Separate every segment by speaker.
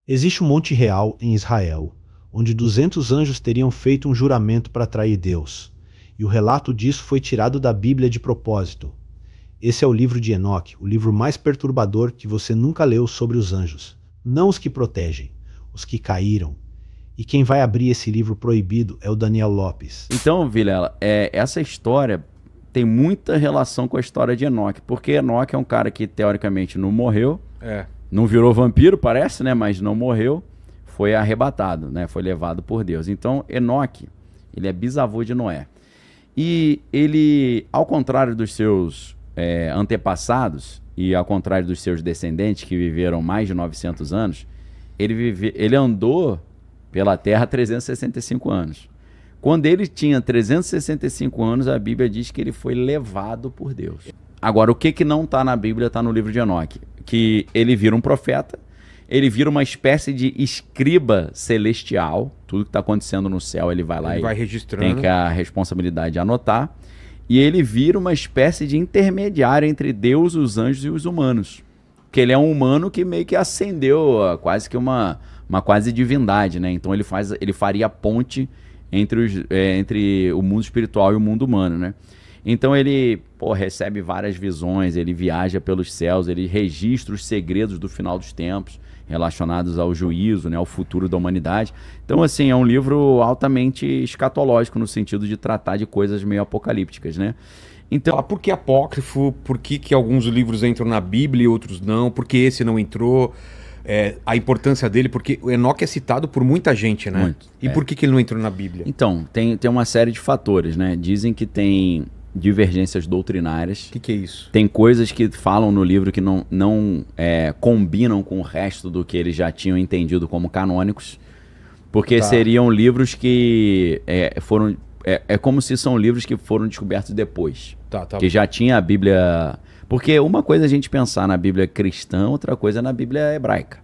Speaker 1: Existe um monte real em Israel, onde 200 anjos teriam feito um juramento para trair Deus. E o relato disso foi tirado da Bíblia de propósito. Esse é o livro de Enoque, o livro mais perturbador que você nunca leu sobre os anjos. Não os que protegem, os que caíram. E quem vai abrir esse livro proibido é o Daniel Lopes.
Speaker 2: Então, Vilela, essa história tem muita relação com a história de Enoque, porque Enoque é um cara que teoricamente não morreu, não virou vampiro, parece, né? Mas não morreu, foi arrebatado, né? Foi levado por Deus. Então, Enoque, ele é bisavô de Noé. E ele, ao contrário dos seus antepassados e ao contrário dos seus descendentes que viveram mais de 900 anos, ele andou pela Terra há 365 anos. Quando ele tinha 365 anos, a Bíblia diz que ele foi levado por Deus. Agora, o que não está na Bíblia está no livro de Enoque. Que ele vira um profeta, ele vira uma espécie de escriba celestial. Tudo que está acontecendo no céu, ele vai lá e
Speaker 3: vai registrando.
Speaker 2: Tem que a responsabilidade de anotar. E ele vira uma espécie de intermediário entre Deus, os anjos e os humanos. Que ele é um humano que meio que ascendeu a quase que uma quase divindade, né? Então ele faria a ponte entre o mundo espiritual e o mundo humano, né? Então ele recebe várias visões, ele viaja pelos céus, ele registra os segredos do final dos tempos relacionados ao juízo, né, ao futuro da humanidade. Então, assim, é um livro altamente escatológico no sentido de tratar de coisas meio apocalípticas, né? Então,
Speaker 3: por que apócrifo? Por que alguns livros entram na Bíblia e outros não? Por que esse não entrou? A importância dele, porque o Enoque é citado por muita gente, né?
Speaker 2: Muito.
Speaker 3: E por que ele não entrou na Bíblia?
Speaker 2: Então, tem uma série de fatores, né? Dizem que tem divergências doutrinárias.
Speaker 3: O que é isso?
Speaker 2: Tem coisas que falam no livro que não combinam com o resto do que eles já tinham entendido como canônicos, porque seriam livros que foram... É como se são livros que foram descobertos depois. Que já tinha a Bíblia... Porque uma coisa é a gente pensar na Bíblia cristã, outra coisa é na Bíblia hebraica.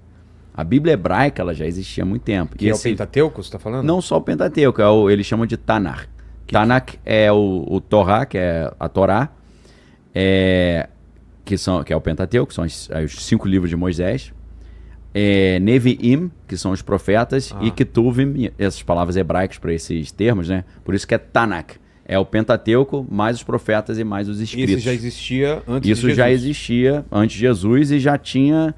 Speaker 2: A Bíblia hebraica ela já existia há muito tempo.
Speaker 3: Que é o Pentateuco, você está falando?
Speaker 2: Não só o Pentateuco, eles chamam de Tanakh. Tanakh é o Torá, que é a Torá, que é o Pentateuco, que são os 5 livros de Moisés. Nevi'im, que são os profetas, e Ketuvim, essas palavras hebraicas para esses termos, né? Por isso que é Tanakh. É o Pentateuco, mais os profetas e mais os escritos.
Speaker 3: Isso já existia antes de Jesus?
Speaker 2: Isso já existia antes de Jesus e já tinha...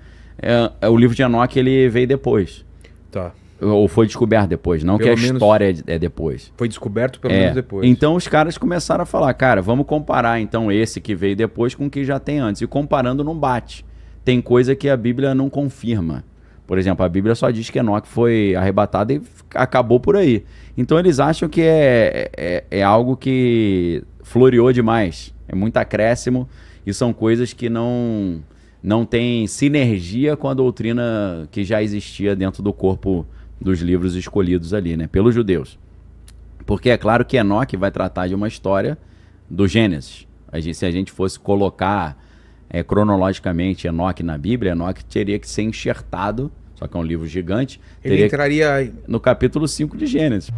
Speaker 2: o livro de Enoque, ele veio depois.
Speaker 3: Tá.
Speaker 2: Ou foi descoberto depois, não pelo que a história é depois.
Speaker 3: Foi descoberto pelo menos depois.
Speaker 2: Então os caras começaram a falar, cara, vamos comparar então esse que veio depois com o que já tem antes. E comparando não bate. Tem coisa que a Bíblia não confirma. Por exemplo, a Bíblia só diz que Enoque foi arrebatado e acabou por aí. Então eles acham que é algo que floreou demais. É muito acréscimo e são coisas que não tem sinergia com a doutrina que já existia dentro do corpo dos livros escolhidos ali, né, pelos judeus. Porque é claro que Enoque vai tratar de uma história do Gênesis. Se a gente fosse colocar cronologicamente Enoque na Bíblia, Enoque teria que ser enxertado, só que é um livro gigante,
Speaker 3: ele entraria
Speaker 2: no capítulo 5 de Gênesis.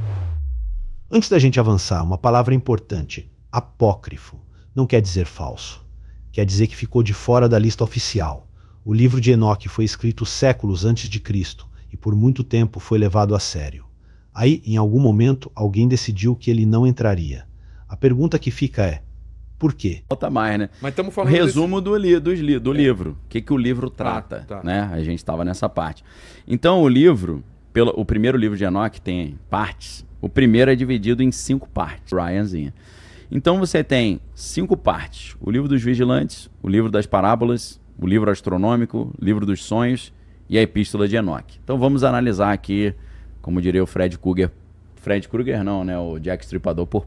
Speaker 1: Antes da gente avançar, uma palavra importante. Apócrifo não quer dizer falso. Quer dizer que ficou de fora da lista oficial. O livro de Enoque foi escrito séculos antes de Cristo e por muito tempo foi levado a sério. Aí, em algum momento, alguém decidiu que ele não entraria. A pergunta que fica é, por quê?
Speaker 2: Falta mais, né?
Speaker 3: Mas estamos falando
Speaker 2: resumo do livro. O que o livro trata, né? A gente estava nessa parte. Então, o livro, o primeiro livro de Enoque tem partes. O primeiro é dividido em 5 partes. Ryanzinha. Então, você tem 5 partes. O livro dos vigilantes, o livro das parábolas, o livro astronômico, o livro dos sonhos e a epístola de Enoque. Então, vamos analisar aqui, como diria o Fred Krueger não, né? O Jack Stripador por...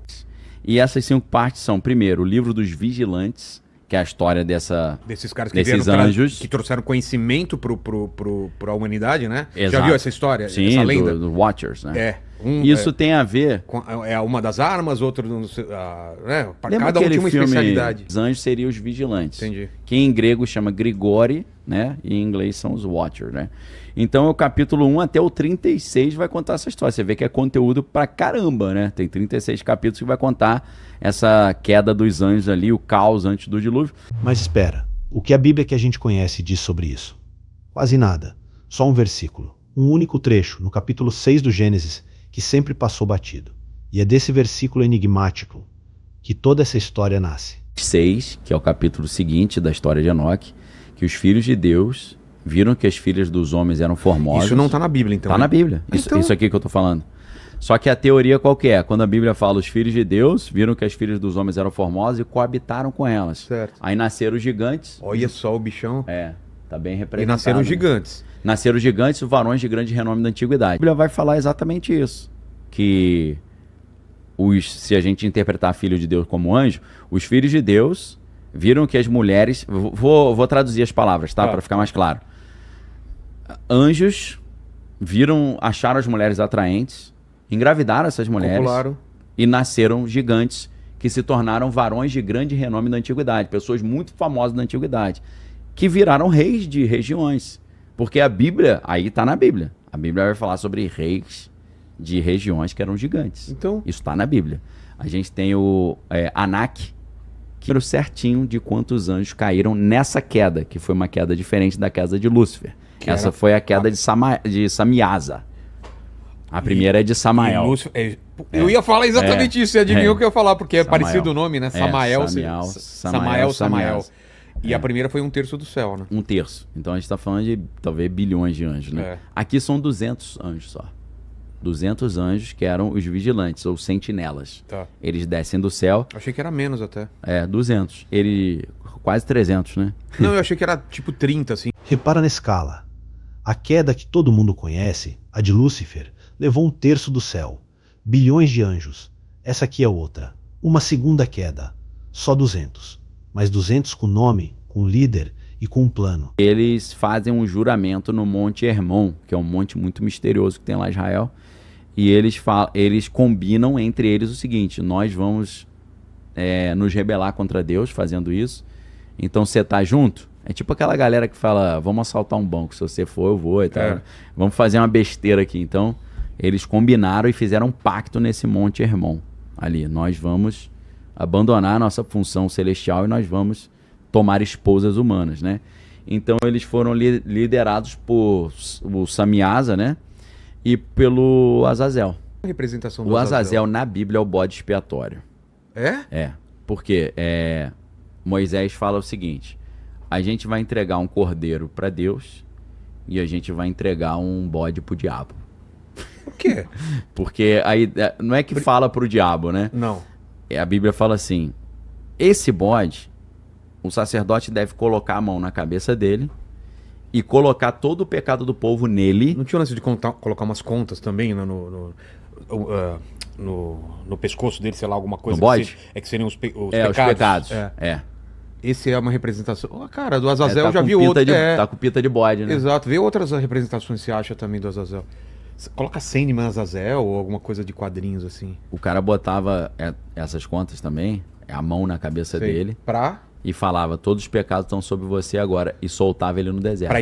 Speaker 2: E essas 5 partes são, primeiro, o livro dos vigilantes, que é a história desses caras que
Speaker 3: desses
Speaker 2: anjos.
Speaker 3: Que trouxeram conhecimento para a humanidade, né?
Speaker 2: Exato.
Speaker 3: Já viu essa história?
Speaker 2: Sim,
Speaker 3: essa lenda?
Speaker 2: do Watchers, né?
Speaker 3: Isso
Speaker 2: tem a ver...
Speaker 3: uma das armas, outro... né?
Speaker 2: Cada
Speaker 3: um tinha uma especialidade.
Speaker 2: Os anjos seriam os vigilantes.
Speaker 3: Entendi.
Speaker 2: Que em grego chama Grigori, né? E em inglês são os Watchers, né? Então, o capítulo 1 até o 36 vai contar essa história. Você vê que é conteúdo pra caramba, né? Tem 36 capítulos que vai contar essa queda dos anjos ali, o caos antes do dilúvio.
Speaker 1: Mas espera, o que a Bíblia que a gente conhece diz sobre isso? Quase nada. Só um versículo. um único trecho, no capítulo 6 do Gênesis, que sempre passou batido. E é desse versículo enigmático que toda essa história nasce.
Speaker 2: 6, que é o capítulo seguinte da história de Enoque, que os filhos de Deus viram que as filhas dos homens eram formosas.
Speaker 3: Isso não está na Bíblia, então?
Speaker 2: Está na Bíblia.
Speaker 3: Então...
Speaker 2: Isso aqui que eu estou falando. Só que a teoria qual que é? Quando a Bíblia fala os filhos de Deus viram que as filhas dos homens eram formosas e coabitaram com elas.
Speaker 3: Certo.
Speaker 2: Aí nasceram os gigantes.
Speaker 3: Olha só o bichão.
Speaker 2: Tá bem representado.
Speaker 3: E nasceram os gigantes.
Speaker 2: Nasceram os gigantes, os varões de grande renome da antiguidade. A Bíblia vai falar exatamente isso. Que se a gente interpretar filho de Deus como anjo, os filhos de Deus viram que as mulheres... Vou traduzir as palavras, tá? Para ficar mais claro. Anjos acharam as mulheres atraentes, engravidaram essas mulheres.
Speaker 3: Popularam.
Speaker 2: E nasceram gigantes que se tornaram varões de grande renome da antiguidade, pessoas muito famosas da antiguidade, que viraram reis de regiões. Porque a Bíblia, aí está na Bíblia, a Bíblia vai falar sobre reis de regiões que eram gigantes.
Speaker 3: Então...
Speaker 2: Isso está na Bíblia. A gente tem o Anak, que era certinho de quantos anjos caíram nessa queda, que foi uma queda diferente da queda de Lúcifer. Essa foi a queda de Samiasa. A primeira é de Samael.
Speaker 3: Eu ia falar exatamente isso, você adivinhou o que eu ia falar, porque é parecido o nome, né? Samael. Samael. E a primeira foi 1/3 do céu, né?
Speaker 2: 1/3. Então a gente está falando de talvez bilhões de anjos, né? Aqui são 200 anjos só. 200 anjos que eram os vigilantes, ou sentinelas.
Speaker 3: Tá.
Speaker 2: Eles descem do céu.
Speaker 3: Eu achei que era menos até.
Speaker 2: 200. Quase 300, né?
Speaker 3: Não, eu achei que era tipo 30, assim.
Speaker 1: Repara na escala. A queda que todo mundo conhece, a de Lúcifer, levou 1/3 do céu. Bilhões de anjos. Essa aqui é outra. Uma segunda queda. Só 200. Mas 200 com nome, com líder e com um plano.
Speaker 2: Eles fazem um juramento no Monte Hermon, que é um monte muito misterioso que tem lá em Israel. E eles combinam entre eles o seguinte: nós vamos nos rebelar contra Deus fazendo isso. Então você tá junto? É tipo aquela galera que fala, vamos assaltar um banco, se você for eu vou e tal. Vamos fazer uma besteira aqui. Então eles combinaram e fizeram um pacto nesse Monte Hermon. Ali, nós vamos abandonar a nossa função celestial e nós vamos tomar esposas humanas, né? Então eles foram liderados por o Samiasa, né? E pelo Azazel.
Speaker 3: A representação do
Speaker 2: O Azazel na Bíblia é o bode expiatório.
Speaker 3: É?
Speaker 2: Porque Moisés fala o seguinte: a gente vai entregar um cordeiro para Deus e a gente vai entregar um bode pro diabo.
Speaker 3: Por quê?
Speaker 2: Porque aí não é que fala pro diabo, né?
Speaker 3: Não.
Speaker 2: A Bíblia fala assim: esse bode, o sacerdote deve colocar a mão na cabeça dele e colocar todo o pecado do povo nele.
Speaker 3: Não tinha lance de colocar umas contas também no pescoço dele, sei lá, alguma coisa?
Speaker 2: No bode?
Speaker 3: Que seriam os pecados.
Speaker 2: Os pecados.
Speaker 3: Esse é uma representação. Cara, do Azazel eu já vi outro.
Speaker 2: Tá com pinta de bode, né?
Speaker 3: Exato. Vê outras representações que você acha também do Azazel. Coloca Sandman Azazel ou alguma coisa de quadrinhos assim.
Speaker 2: O cara botava essas contas também, a mão na cabeça dele. E falava, todos os pecados estão sobre você agora. E soltava ele no deserto.
Speaker 3: Pra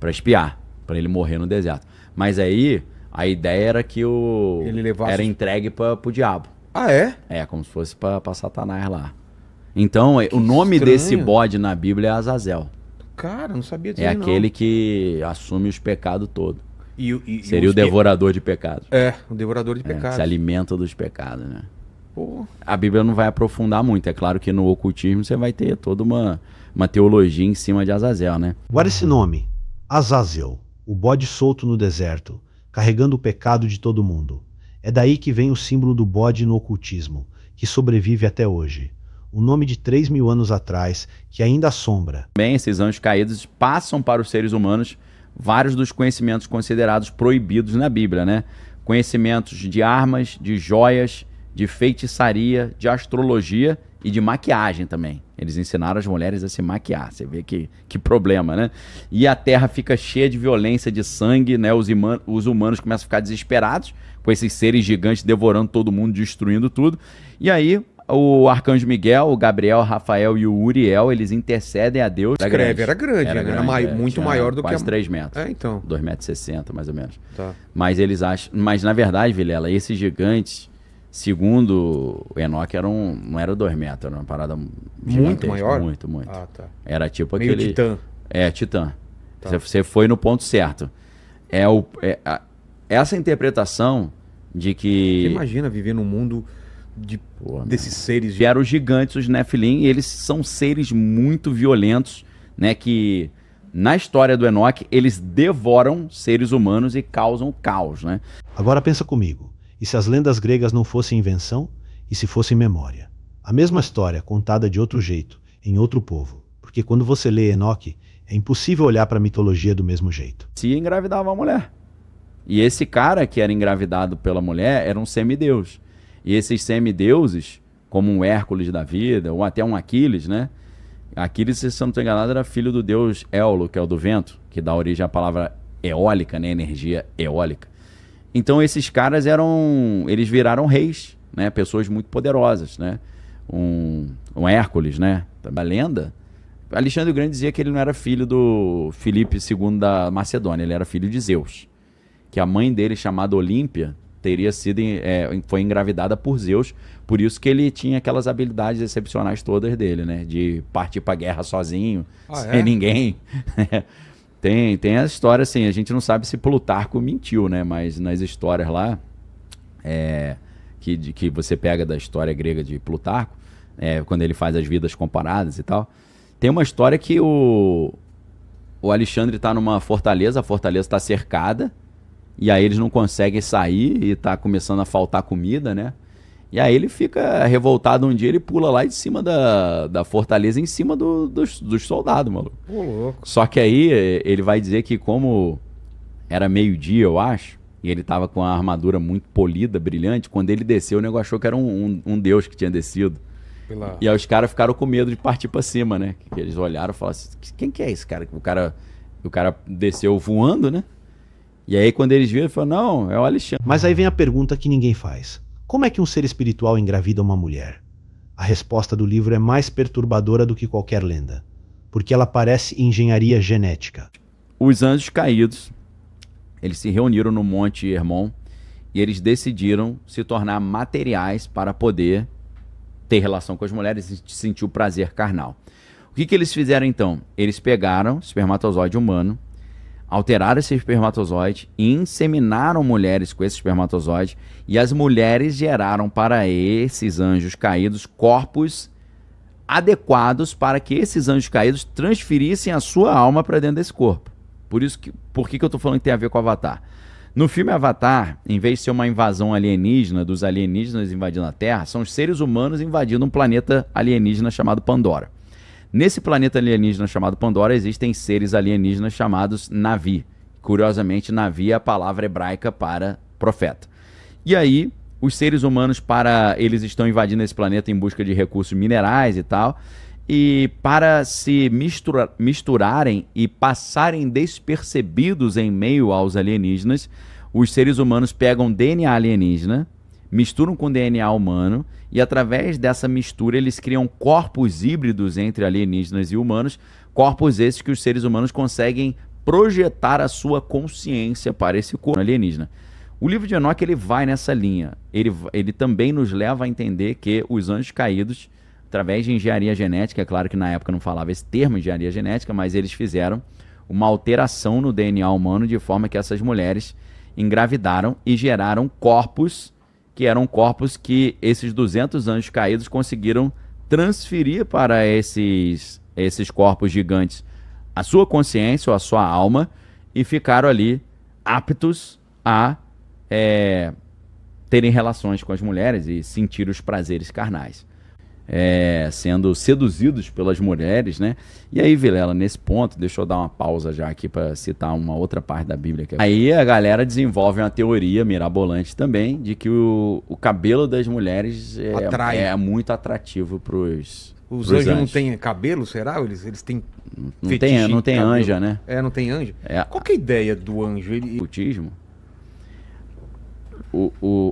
Speaker 3: espiar.
Speaker 2: Pra ele morrer no deserto. Mas aí, a ideia era que era entregue pro diabo.
Speaker 3: Ah, é?
Speaker 2: Como se fosse pra Satanás lá. Então, o nome desse bode na Bíblia é Azazel.
Speaker 3: Cara, não sabia disso.
Speaker 2: É aquele que assume os pecados todos.
Speaker 3: Seria
Speaker 2: o devorador de pecados.
Speaker 3: O devorador de pecados.
Speaker 2: Se alimenta dos pecados, né? A Bíblia não vai aprofundar muito. É claro que no ocultismo você vai ter toda uma teologia em cima de Azazel, né?
Speaker 1: Guarda esse nome, Azazel, o bode solto no deserto, carregando o pecado de todo mundo. É daí que vem o símbolo do bode no ocultismo, que sobrevive até hoje. O nome de 3.000 anos atrás, que ainda assombra.
Speaker 2: Bem, esses anjos caídos passam para os seres humanos vários dos conhecimentos considerados proibidos na Bíblia, né? Conhecimentos de armas, de joias, de feitiçaria, de astrologia e de maquiagem também. Eles ensinaram as mulheres a se maquiar. Você vê que problema, né? E a terra fica cheia de violência, de sangue, né? Os humanos começam a ficar desesperados com esses seres gigantes devorando todo mundo, destruindo tudo. E aí, o arcanjo Miguel, o Gabriel, o Rafael e o Uriel, eles intercedem a Deus.
Speaker 3: Era grande, muito maior do que
Speaker 2: quase 3 metros.
Speaker 3: Então.
Speaker 2: 2,60 m, mais ou menos.
Speaker 3: Tá.
Speaker 2: Mas eles acham. Mas na verdade, Vilela, esses gigantes, segundo o Enoque, não era 2 metros, era uma parada
Speaker 3: muito maior?
Speaker 2: Muito.
Speaker 3: Ah, tá.
Speaker 2: Era tipo
Speaker 3: meio
Speaker 2: aquele.
Speaker 3: Titã.
Speaker 2: Titã.
Speaker 3: Tá.
Speaker 2: Você foi no ponto certo. Essa interpretação de que...
Speaker 3: Você imagina viver num mundo desses seres...
Speaker 2: Vieram os gigantes, os Nephilim, e eles são seres muito violentos, né? Que na história do Enoque, eles devoram seres humanos e causam caos, né?
Speaker 1: Agora pensa comigo, e se as lendas gregas não fossem invenção, e se fossem memória? A mesma história, contada de outro jeito, em outro povo. Porque quando você lê Enoque, é impossível olhar para a mitologia do mesmo jeito.
Speaker 2: Se engravidava a mulher. E esse cara que era engravidado pela mulher era um semideus. E esses semideuses, como um Hércules da vida, ou até um Aquiles, né? Aquiles, se eu não estou enganado, era filho do deus Éolo, que é o do vento, que dá origem à palavra eólica, né? Energia eólica. Então esses caras eles viraram reis, né? Pessoas muito poderosas, né? Um Hércules, né? Da lenda. Alexandre o Grande dizia que ele não era filho do Filipe II da Macedônia, ele era filho de Zeus. Que a mãe dele, chamada Olímpia, teria sido foi engravidada por Zeus, por isso que ele tinha aquelas habilidades excepcionais todas dele, né? De partir pra guerra sozinho, sem ninguém. Tem essa história assim, a gente não sabe se Plutarco mentiu, né? Mas nas histórias lá, que você pega da história grega de Plutarco, quando ele faz as vidas comparadas e tal, tem uma história que o Alexandre tá numa fortaleza, a fortaleza tá cercada, e aí eles não conseguem sair e tá começando a faltar comida, né? E aí ele fica revoltado um dia, ele pula lá de cima da fortaleza, em cima dos soldados, maluco.
Speaker 3: Pô, louco.
Speaker 2: Só que aí ele vai dizer que como era meio-dia, eu acho, e ele tava com a armadura muito polida, brilhante, quando ele desceu, o negócio achou que era um deus que tinha descido. E aí os caras ficaram com medo de partir pra cima, né? Que eles olharam e falaram assim, quem que é esse cara? O cara desceu voando, né? E aí quando eles viram, ele falou, não, é o Alexandre.
Speaker 1: Mas aí vem a pergunta que ninguém faz. Como é que um ser espiritual engravida uma mulher? A resposta do livro é mais perturbadora do que qualquer lenda. Porque ela parece engenharia genética.
Speaker 2: Os anjos caídos, eles se reuniram no Monte Hermon e eles decidiram se tornar materiais para poder ter relação com as mulheres e sentir o prazer carnal. O que eles fizeram então? Eles pegaram o espermatozoide humano, alteraram esse espermatozoide e inseminaram mulheres com esse espermatozoide, e as mulheres geraram para esses anjos caídos corpos adequados para que esses anjos caídos transferissem a sua alma para dentro desse corpo. Por que eu estou falando que tem a ver com Avatar? No filme Avatar, em vez de ser uma invasão alienígena, dos alienígenas invadindo a Terra, são os seres humanos invadindo um planeta alienígena chamado Pandora. Nesse planeta alienígena chamado Pandora, existem seres alienígenas chamados Navi. Curiosamente, Navi é a palavra hebraica para profeta. E aí, os seres humanos, eles estão invadindo esse planeta em busca de recursos minerais e tal, e para se misturarem e passarem despercebidos em meio aos alienígenas, os seres humanos pegam DNA alienígena, misturam com DNA humano, e através dessa mistura eles criam corpos híbridos entre alienígenas e humanos, corpos esses que os seres humanos conseguem projetar a sua consciência para esse corpo alienígena. O livro de Enoque, ele vai nessa linha. Ele também nos leva a entender que os anjos caídos, através de engenharia genética, é claro que na época não falava esse termo engenharia genética, mas eles fizeram uma alteração no DNA humano de forma que essas mulheres engravidaram e geraram corpos que eram corpos que esses 200 anjos caídos conseguiram transferir para esses corpos gigantes a sua consciência ou a sua alma, e ficaram ali aptos a terem relações com as mulheres e sentir os prazeres carnais. Sendo seduzidos pelas mulheres, né? E aí, Vilela, nesse ponto, deixa eu dar uma pausa já aqui para citar uma outra parte da Bíblia. Aí a galera desenvolve uma teoria mirabolante também de que o cabelo das mulheres é muito atrativo para os
Speaker 3: anjos. Não têm cabelo, será? Eles têm
Speaker 2: não tem anja, né?
Speaker 3: Não tem anja. Qual que é a ideia do anjo?
Speaker 2: Cultismo.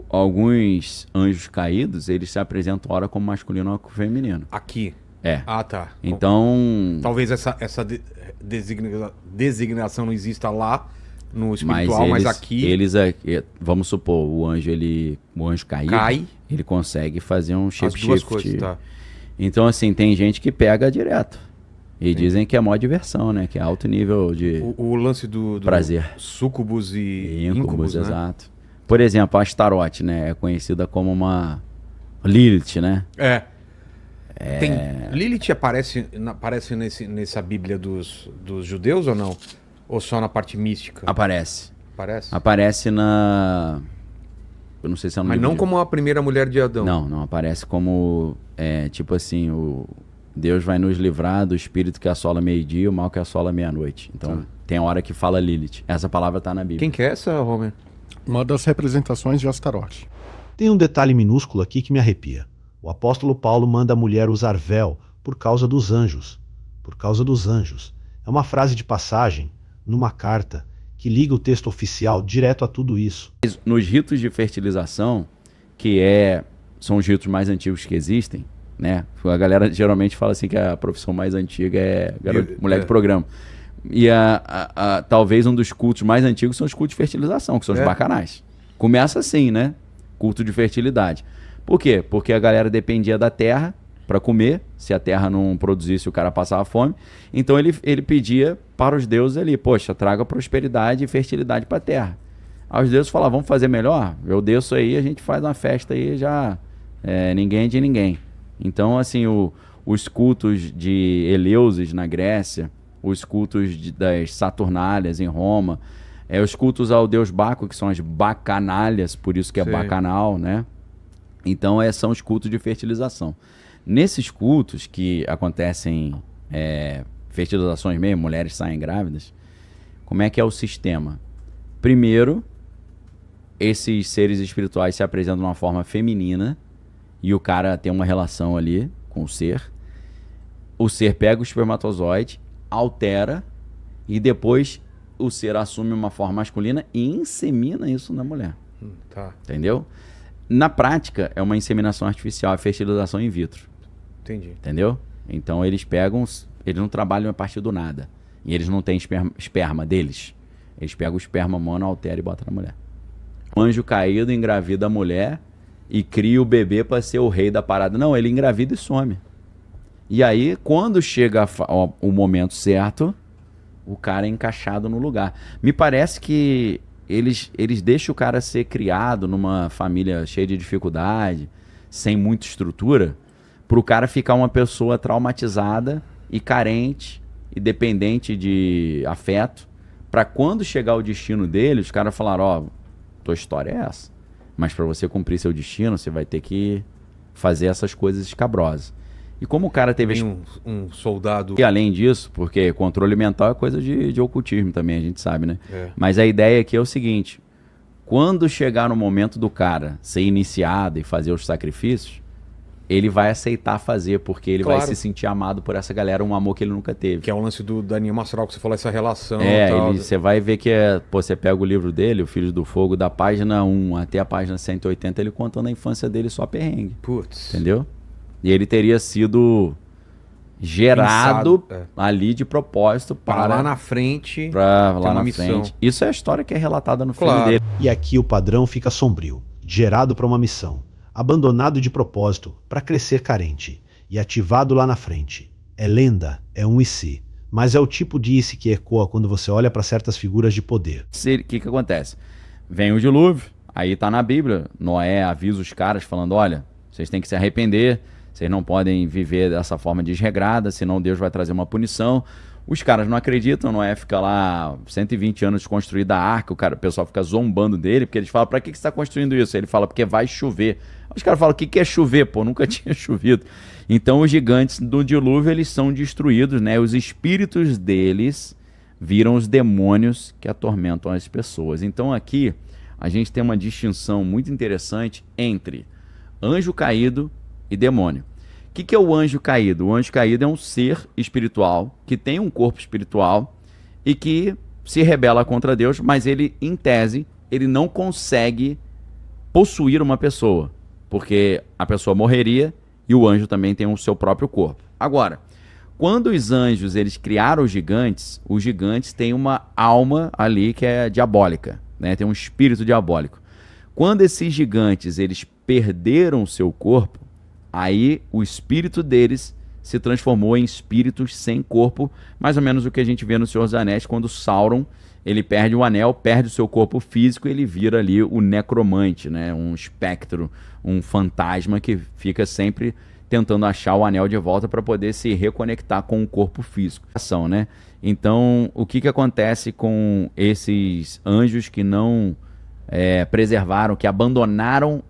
Speaker 2: Alguns anjos caídos, eles se apresentam ora como masculino ou como feminino.
Speaker 3: Aqui? Ah, tá.
Speaker 2: Então...
Speaker 3: Talvez essa designação não exista lá no espiritual, mas aqui...
Speaker 2: Vamos supor, o anjo caído, ele consegue fazer um shape-shift.
Speaker 3: Tá.
Speaker 2: Então, assim, tem gente que pega direto. E dizem que é mó diversão, né? Que é alto nível de
Speaker 3: o lance do
Speaker 2: prazer.
Speaker 3: Súcubus e íncubus, né?
Speaker 2: Exato. Por exemplo, a Astarote, né? É conhecida como uma Lilith, né?
Speaker 3: Lilith aparece nessa Bíblia dos judeus ou não? Ou só na parte mística?
Speaker 2: Aparece.
Speaker 3: Aparece?
Speaker 2: Aparece na... Eu não sei se é no
Speaker 3: Mas
Speaker 2: livro
Speaker 3: não como a primeira mulher de Adão.
Speaker 2: Não aparece como... tipo assim, Deus vai nos livrar do espírito que assola meio-dia e o mal que assola meia-noite. Então, tem hora que fala Lilith. Essa palavra está na Bíblia.
Speaker 3: Quem que é essa, Homer?
Speaker 4: Uma das representações de Astarote.
Speaker 1: Tem um detalhe minúsculo aqui que me arrepia. O apóstolo Paulo manda a mulher usar véu por causa dos anjos. Por causa dos anjos. É uma frase de passagem, numa carta, que liga o texto oficial direto a tudo isso.
Speaker 2: Nos ritos de fertilização, que são os ritos mais antigos que existem, né? A galera geralmente fala assim que a profissão mais antiga é mulher de programa. E talvez um dos cultos mais antigos são os cultos de fertilização, que são os bacanais. Começa assim, né? Culto de fertilidade. Por quê? Porque a galera dependia da terra para comer. Se a terra não produzisse, o cara passava fome. Então ele pedia para os deuses ali, poxa, traga prosperidade e fertilidade para a terra. Aí os deuses falavam, vamos fazer melhor? Eu desço aí, a gente faz uma festa aí, já ninguém é de ninguém. Então, assim, os cultos de Eleusis na Grécia, os cultos das Saturnálias em Roma, os cultos ao deus Baco, que são as bacanalhas, por isso que é bacanal, né? Então, são os cultos de fertilização. Nesses cultos que acontecem fertilizações mesmo, mulheres saem grávidas, como é que é o sistema? Primeiro, esses seres espirituais se apresentam de uma forma feminina, e o cara tem uma relação ali com o ser pega o espermatozoide, altera, e depois o ser assume uma forma masculina e insemina isso na mulher. Entendeu? Na prática, é uma inseminação artificial, a fertilização in vitro.
Speaker 3: Entendi.
Speaker 2: Entendeu? Então eles não trabalham a partir do nada. E eles não têm esperma deles. Eles pegam o esperma mono, altera e botam na mulher. O anjo caído engravida a mulher e cria o bebê para ser o rei da parada. Não, ele engravida e some. E aí, quando chega o momento certo, o cara é encaixado no lugar. Me parece que eles deixam o cara ser criado numa família cheia de dificuldade, sem muita estrutura, para o cara ficar uma pessoa traumatizada e carente e dependente de afeto, para quando chegar o destino dele, os caras falaram, tua história é essa. Mas para você cumprir seu destino, você vai ter que fazer essas coisas escabrosas. E como o cara teve...
Speaker 3: um soldado...
Speaker 2: E além disso, porque controle mental é coisa de ocultismo também, a gente sabe, né? Mas a ideia aqui é o seguinte, quando chegar no momento do cara ser iniciado e fazer os sacrifícios, ele vai aceitar fazer, porque ele vai se sentir amado por essa galera, um amor que ele nunca teve.
Speaker 3: Que é o lance do Daniel Mastral, que você falou, essa relação.
Speaker 2: Você vai ver que você pega o livro dele, O Filho do Fogo, da página 1 até a página 180, ele contando a infância dele só perrengue.
Speaker 3: Putz.
Speaker 2: Entendeu? E ele teria sido gerado ali de propósito para
Speaker 3: lá na frente.
Speaker 2: Para lá na frente. Isso é a história que é relatada no filme dele.
Speaker 1: E aqui o padrão fica sombrio. Gerado para uma missão. Abandonado de propósito para crescer carente. E ativado lá na frente. É lenda, é um IC. Mas é o tipo de IC que ecoa quando você olha para certas figuras de poder.
Speaker 2: O que acontece? Vem o dilúvio, aí tá na Bíblia. Noé avisa os caras falando, olha, vocês têm que se arrepender. Vocês não podem viver dessa forma desregrada, senão Deus vai trazer uma punição. Os caras não acreditam, Noé fica lá 120 anos construída a arca, o pessoal fica zombando dele, porque eles falam, pra que você está construindo isso? Ele fala, porque vai chover. Os caras falam, o que é chover? Pô, nunca tinha chovido. Então os gigantes do dilúvio, eles são destruídos, né? Os espíritos deles viram os demônios que atormentam as pessoas. Então aqui a gente tem uma distinção muito interessante entre anjo caído e demônio. O que é o anjo caído? O anjo caído é um ser espiritual que tem um corpo espiritual e que se rebela contra Deus, mas ele, em tese, ele não consegue possuir uma pessoa, porque a pessoa morreria e o anjo também tem o seu próprio corpo. Agora, quando os anjos eles criaram os gigantes têm uma alma ali que é diabólica, né? Tem um espírito diabólico. Quando esses gigantes eles perderam o seu corpo, aí o espírito deles se transformou em espíritos sem corpo, mais ou menos o que a gente vê no Senhor dos Anéis, quando Sauron ele perde o anel, perde o seu corpo físico, ele vira ali o necromante, né? Um espectro, um fantasma que fica sempre tentando achar o anel de volta para poder se reconectar com o corpo físico. Né? Então, o que acontece com esses anjos que não preservaram, que abandonaram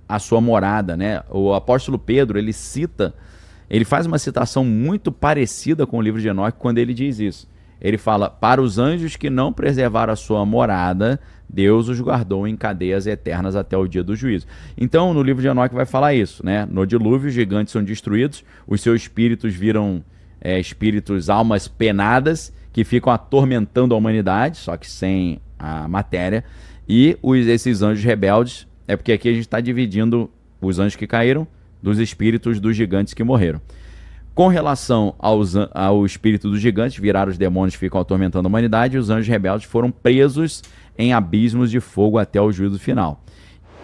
Speaker 2: a sua morada, né? O apóstolo Pedro, ele faz uma citação muito parecida com o livro de Enoque quando ele diz isso. Ele fala, para os anjos que não preservaram a sua morada, Deus os guardou em cadeias eternas até o dia do juízo. Então, no livro de Enoque vai falar isso, né? No dilúvio, os gigantes são destruídos, os seus espíritos viram espíritos, almas penadas, que ficam atormentando a humanidade, só que sem a matéria, e esses anjos rebeldes, é porque aqui a gente está dividindo os anjos que caíram dos espíritos dos gigantes que morreram. Com relação ao espírito dos gigantes, viraram os demônios que ficam atormentando a humanidade, e os anjos rebeldes foram presos em abismos de fogo até o juízo final.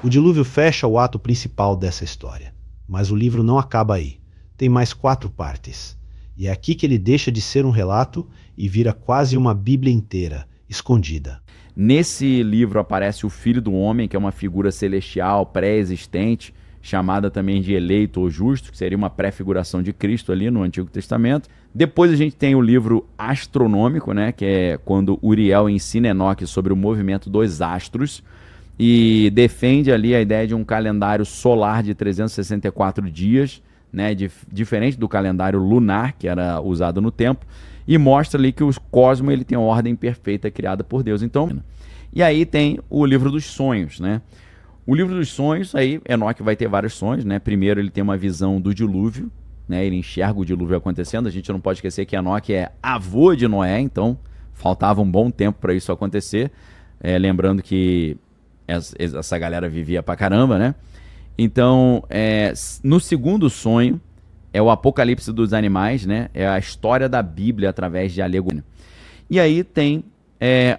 Speaker 1: O dilúvio fecha o ato principal dessa história, mas o livro não acaba aí. Tem mais 4 partes, e é aqui que ele deixa de ser um relato e vira quase uma Bíblia inteira, escondida.
Speaker 2: Nesse livro aparece o Filho do Homem, que é uma figura celestial, pré-existente, chamada também de eleito ou justo, que seria uma pré-figuração de Cristo ali no Antigo Testamento. Depois a gente tem o livro astronômico, né, que é quando Uriel ensina Enoque sobre o movimento dos astros e defende ali a ideia de um calendário solar de 364 dias, né, diferente do calendário lunar, que era usado no tempo, e mostra ali que o cosmos ele tem uma ordem perfeita criada por Deus. Então, e aí tem o livro dos sonhos, né? O livro dos sonhos, aí Enoque vai ter vários sonhos, né? Primeiro ele tem uma visão do dilúvio, né? Ele enxerga o dilúvio acontecendo. A gente não pode esquecer que Enoque é avô de Noé, então faltava um bom tempo para isso acontecer. Lembrando que essa galera vivia pra caramba, né? Então, no segundo sonho, é o Apocalipse dos animais, né? É a história da Bíblia através de alegoria. E aí tem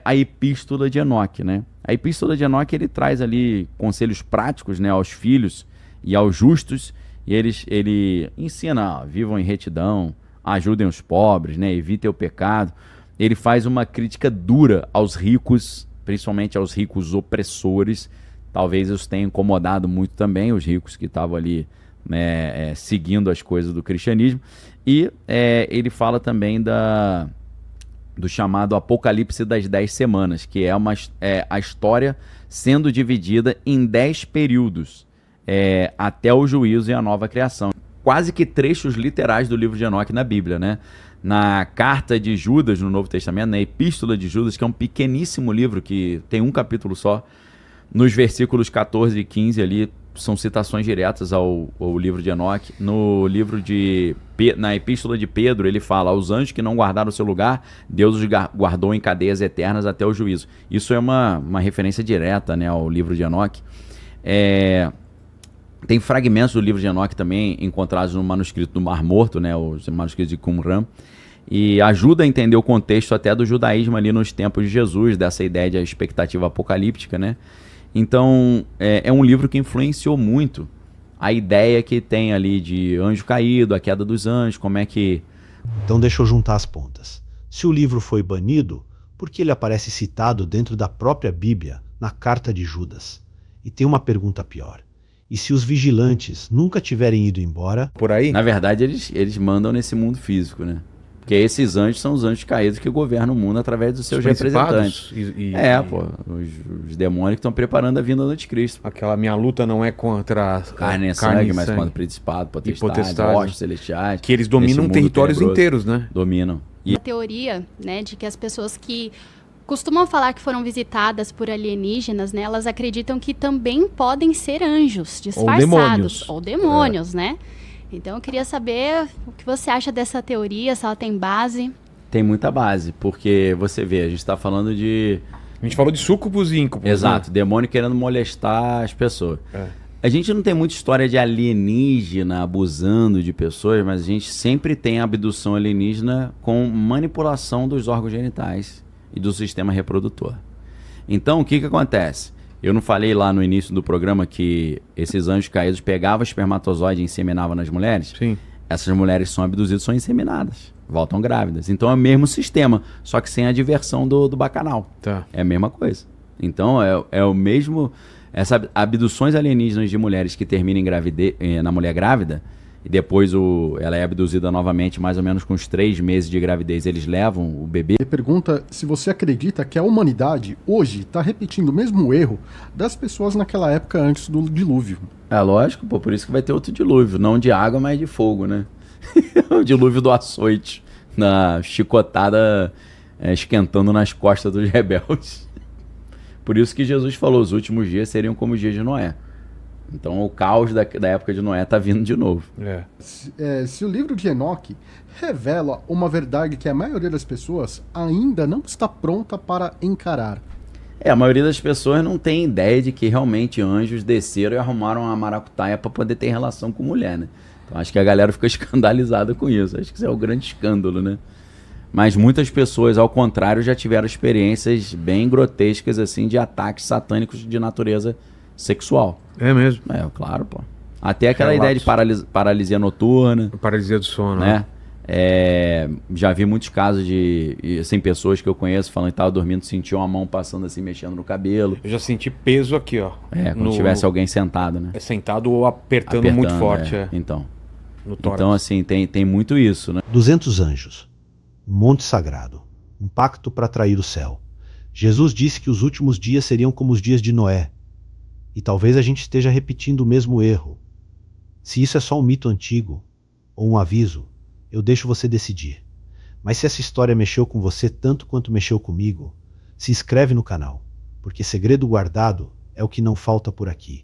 Speaker 2: a Epístola de Enoque, né? A Epístola de Enoque, ele traz ali conselhos práticos, né, aos filhos e aos justos, e ele ensina, vivam em retidão, ajudem os pobres, né, evitem o pecado. Ele faz uma crítica dura aos ricos, principalmente aos ricos opressores. Talvez isso tenha incomodado muito também os ricos que estavam ali, né, seguindo as coisas do cristianismo. E ele fala também do chamado Apocalipse das 10 semanas, que é a história sendo dividida em 10 períodos, até o juízo e a nova criação. Quase que trechos literais do livro de Enoque na Bíblia, né? Na carta de Judas, no Novo Testamento, na Epístola de Judas, que é um pequeníssimo livro que tem um capítulo só, nos versículos 14 e 15 ali, são citações diretas ao livro de Enoque. Na Epístola de Pedro, ele fala, aos anjos que não guardaram o seu lugar, Deus os guardou em cadeias eternas até o juízo. Isso é uma referência direta, né, ao livro de Enoque. Tem fragmentos do livro de Enoque também encontrados no manuscrito do Mar Morto, né, os manuscritos de Qumran, e ajuda a entender o contexto até do judaísmo ali nos tempos de Jesus, dessa ideia de expectativa apocalíptica, né? Então, é um livro que influenciou muito a ideia que tem ali de anjo caído, a queda dos anjos, como é que...
Speaker 1: Então deixa eu juntar as pontas. Se o livro foi banido, por que ele aparece citado dentro da própria Bíblia, na carta de Judas? E tem uma pergunta pior. E se os vigilantes nunca tiverem ido embora...
Speaker 3: Por aí?
Speaker 2: Na verdade, eles mandam nesse mundo físico, né? Porque esses anjos são os anjos caídos que governam o mundo através dos seus representantes. Os demônios que estão preparando a vinda do anticristo.
Speaker 3: Aquela minha luta não é contra
Speaker 2: carne e sangue, mas contra principado, potestade, hostes celestiais.
Speaker 3: Que eles dominam territórios inteiros, né?
Speaker 2: Dominam.
Speaker 5: A teoria, né, de que as pessoas que costumam falar que foram visitadas por alienígenas, né, elas acreditam que também podem ser anjos disfarçados. Ou demônios, né? Então eu queria saber o que você acha dessa teoria, se ela tem base.
Speaker 2: Tem muita base, porque você vê, a gente está falando de...
Speaker 3: A gente falou de súcubus e íncubus.
Speaker 2: Exato, né? Demônio querendo molestar as pessoas. A gente não tem muita história de alienígena abusando de pessoas, mas a gente sempre tem abdução alienígena com manipulação dos órgãos genitais e do sistema reprodutor. Então o que acontece? Eu não falei lá no início do programa que esses anjos caídos pegavam espermatozoide e inseminavam nas mulheres?
Speaker 3: Sim.
Speaker 2: essas mulheres são abduzidas, são inseminadas, voltam grávidas. Então é o mesmo sistema, só que sem a diversão do bacanal.
Speaker 3: Tá.
Speaker 2: É a mesma coisa. Então é o mesmo... Essas abduções alienígenas de mulheres que terminam em gravidez, na mulher grávida, e depois ela é abduzida novamente, mais ou menos com uns 3 meses de gravidez, eles levam o bebê.
Speaker 4: Ele pergunta se você acredita que a humanidade hoje está repetindo o mesmo erro das pessoas naquela época antes do dilúvio.
Speaker 2: É lógico, pô, por isso que vai ter outro dilúvio, não de água, mas de fogo, né? O dilúvio do açoite, na chicotada esquentando nas costas dos rebeldes. Por isso que Jesus falou, os últimos dias seriam como os dias de Noé. Então o caos da época de Noé está vindo de novo.
Speaker 4: Se o livro de Enoque revela uma verdade que a maioria das pessoas ainda não está pronta para encarar.
Speaker 2: A maioria das pessoas não tem ideia de que realmente anjos desceram e arrumaram uma maracutaia para poder ter relação com mulher, né? Então acho que a galera fica escandalizada com isso. Acho que isso é o grande escândalo, né? Mas muitas pessoas, ao contrário, já tiveram experiências bem grotescas, assim, de ataques satânicos de natureza sexual.
Speaker 3: É mesmo?
Speaker 2: Claro, pô. Até aquela ideia de paralisia noturna.
Speaker 3: Paralisia do sono,
Speaker 2: né? Já vi muitos casos de assim, pessoas que eu conheço falando que estavam dormindo, sentiam a mão passando assim, mexendo no cabelo.
Speaker 3: Eu já senti peso aqui, ó.
Speaker 2: Como se tivesse alguém sentado, né?
Speaker 3: Sentado ou apertando muito forte.
Speaker 2: Então.
Speaker 3: No tórax.
Speaker 2: Então, assim, tem muito isso, né?
Speaker 1: 200 anjos. Um monte sagrado. Um pacto para atrair o céu. Jesus disse que os últimos dias seriam como os dias de Noé. E talvez a gente esteja repetindo o mesmo erro. Se isso é só um mito antigo, ou um aviso, eu deixo você decidir. Mas se essa história mexeu com você tanto quanto mexeu comigo, se inscreve no canal, porque segredo guardado é o que não falta por aqui.